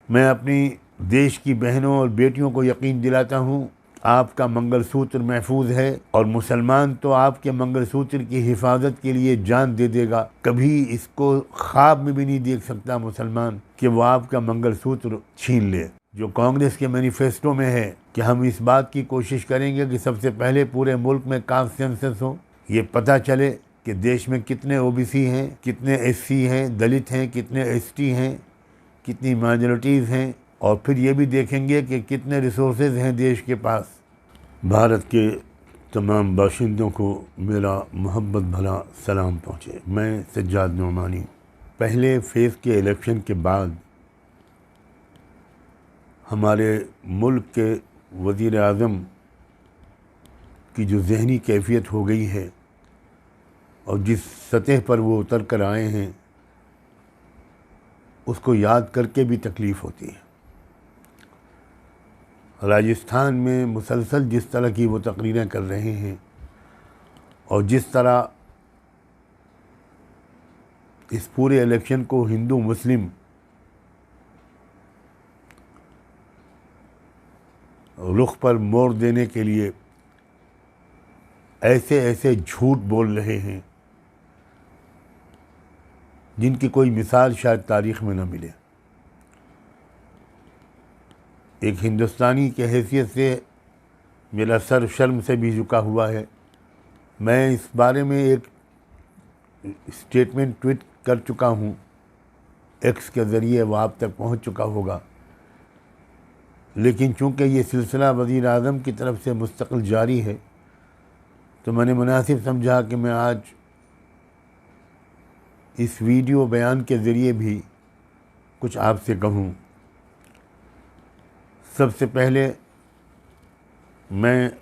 मैं अपनी देश की बहनों और बेटियों को यकीन दिलाता हूँ आपका मंगलसूत्र महफूज है और मुसलमान तो आपके मंगलसूत्र की हिफाजत के लिए जान दे देगा। कभी इसको ख्वाब में भी नहीं देख सकता मुसलमान कि वो आपका मंगलसूत्र छीन ले। जो कांग्रेस के मैनिफेस्टो में है कि हम इस बात की कोशिश करेंगे कि सबसे पहले पूरे मुल्क में कास्ट सेंसस हो, ये पता चले कि देश में कितने ओबीसी हैं, कितने एससी हैं, दलित हैं, कितने एसटी हैं, कितनी माइनॉरिटीज़ हैं, और फिर ये भी देखेंगे कि कितने रिसोर्सेज हैं देश के पास। भारत के तमाम बाशिंदों को मेरा मोहब्बत भरा सलाम पहुँचे। मैं सज्जाद नोमानी। पहले फेज़ के इलेक्शन के बाद हमारे मुल्क के वज़ीर आज़म की जो ज़हनी कैफियत हो गई है और जिस सतह पर वो उतर कर आए हैं, उसको याद करके भी तकलीफ़ होती है। राजस्थान में मुसलसल जिस तरह की वो तकरीरें कर रहे हैं और जिस तरह इस पूरे इलेक्शन को हिंदू मुस्लिम रुख पर मोड़ देने के लिए ऐसे ऐसे झूठ बोल रहे हैं जिनकी कोई मिसाल शायद तारीख़ में न मिले। एक हिंदुस्तानी के हैसियत से मेरा सर शर्म से भी झुका हुआ है। मैं इस बारे में एक स्टेटमेंट ट्वीट कर चुका हूँ, एक्स के ज़रिए वो आप तक पहुँच चुका होगा, लेकिन चूँकि ये सिलसिला वज़ीर आज़म की तरफ से मुस्तकिल जारी है तो मैंने मुनासिब समझा कि मैं आज इस वीडियो बयान के ज़रिए भी कुछ आपसे कहूँ। सबसे पहले मैं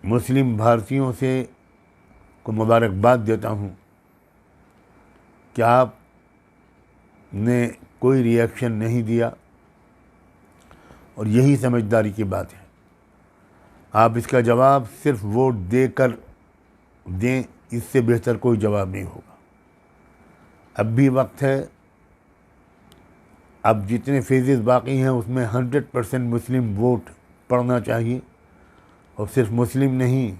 मुस्लिम भारतीयों से को मुबारकबाद देता हूँ कि आपने कोई रिएक्शन नहीं दिया और यही समझदारी की बात है। आप इसका जवाब सिर्फ वोट देकर दें, इससे बेहतर कोई जवाब नहीं होगा। अब भी वक्त है। अब जितने फेजेस बाकी हैं उसमें 100% मुस्लिम वोट पड़ना चाहिए, और सिर्फ मुस्लिम नहीं,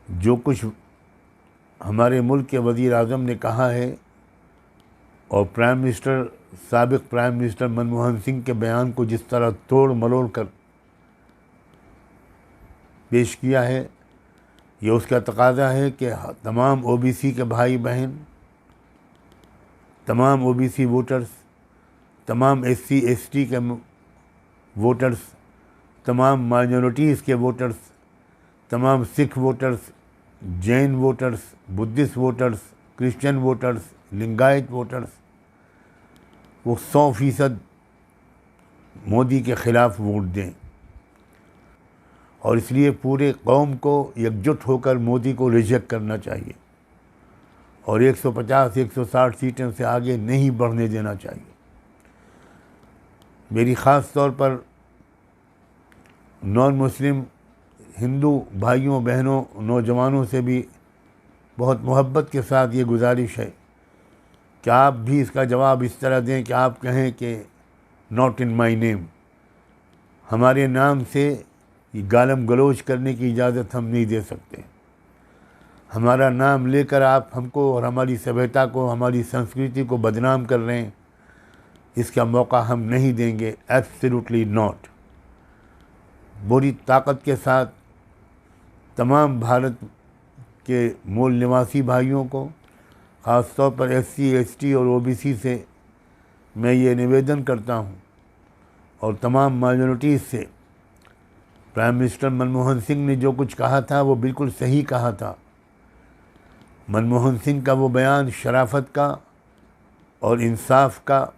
जो कुछ हमारे मुल्क के वज़ीर आज़म ने कहा है और साबिक़ प्राइम मिनिस्टर मनमोहन सिंह के बयान को जिस तरह तोड़ मरोड़ कर पेश किया है, ये उसका तकाज़ा है कि तमाम ओबीसी के भाई बहन, तमाम ओबीसी वोटर्स, तमाम एससी एसटी के वोटर्स, तमाम माइनॉरिटीज़ के वोटर्स, तमाम Sikh voters, Jain voters, Buddhist voters, Christian voters, Lingayat voters, वो 100% मोदी के ख़िलाफ़ वोट दें। और इसलिए पूरे कौम को एकजुट होकर मोदी को रिजेक्ट करना चाहिए और 150-160 सीटों से आगे नहीं बढ़ने देना चाहिए। मेरी ख़ास तौर पर नॉन मुस्लिम हिंदू भाइयों बहनों नौजवानों से भी बहुत मोहब्बत के साथ ये गुजारिश है कि आप भी इसका जवाब इस तरह दें कि आप कहें कि नॉट इन माई नेम। हमारे नाम से ये गालम गलोच करने की इजाज़त हम नहीं दे सकते। हमारा नाम लेकर आप हमको और हमारी सभ्यता को, हमारी संस्कृति को बदनाम कर रहे हैं, इसका मौका हम नहीं देंगे। Absolutely not. पूरी ताकत के साथ तमाम भारत के मूल निवासी भाइयों को, ख़ास तौर पर एससी एसटी और ओबीसी से मैं ये निवेदन करता हूँ, और तमाम माइनॉरिटीज़ से, प्राइम मिनिस्टर मनमोहन सिंह ने जो कुछ कहा था वो बिल्कुल सही कहा था। मनमोहन सिंह का वो बयान शराफत का और इंसाफ का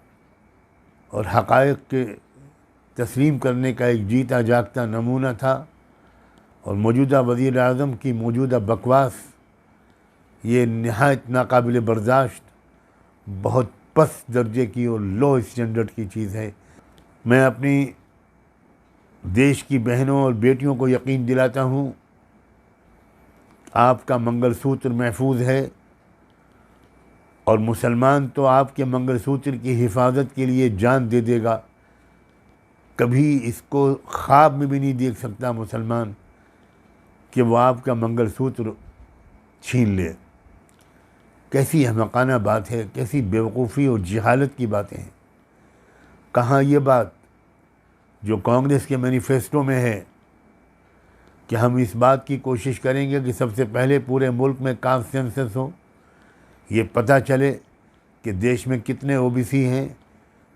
और हक़ाइक़ के तस्लीम करने का एक जीता जागता नमूना था, और मौजूदा वज़ीर आज़म की मौजूदा बकवास ये नहायत नाकाबिल बर्दाश्त, बहुत पस्त दर्जे की और लो स्टैंडर्ड की चीज़ है। मैं अपनी देश की बहनों और बेटियों को यकीन दिलाता हूँ आपका मंगलसूत्र महफूज है और मुसलमान तो आपके मंगलसूत्र की हिफाजत के लिए जान दे देगा। कभी इसको ख्वाब में भी नहीं देख सकता मुसलमान कि वो आपका मंगलसूत्र छीन ले। कैसी अहमकाना बात है, कैसी बेवकूफ़ी और जहालत की बातें हैं। कहाँ ये बात जो कांग्रेस के मैनिफेस्टो में है कि हम इस बात की कोशिश करेंगे कि सबसे पहले पूरे मुल्क में कास्ट सेंसस हो, ये पता चले कि देश में कितने ओबीसी हैं,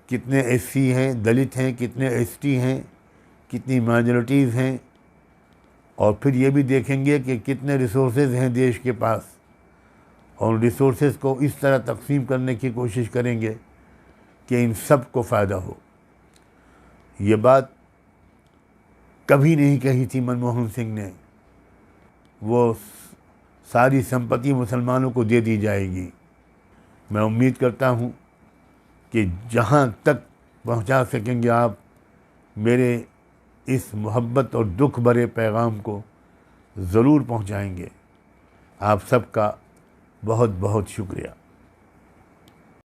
कितने एससी हैं, दलित हैं, कितने एसटी हैं, कितनी माइनॉरिटीज़ हैं, और फिर ये भी देखेंगे कि कितने रिसोर्सेज हैं देश के पास, और रिसोर्सेज को इस तरह तकसीम करने की कोशिश करेंगे कि इन सब को फ़ायदा हो। ये बात कभी नहीं कही थी मनमोहन सिंह ने। वो सारी संपत्ति मुसलमानों को दे दी जाएगी। मैं उम्मीद करता हूँ कि जहाँ तक पहुँचा सकेंगे आप मेरे इस मोहब्बत और दुख भरे पैगाम को ज़रूर पहुँचाएंगे। आप सबका बहुत बहुत शुक्रिया।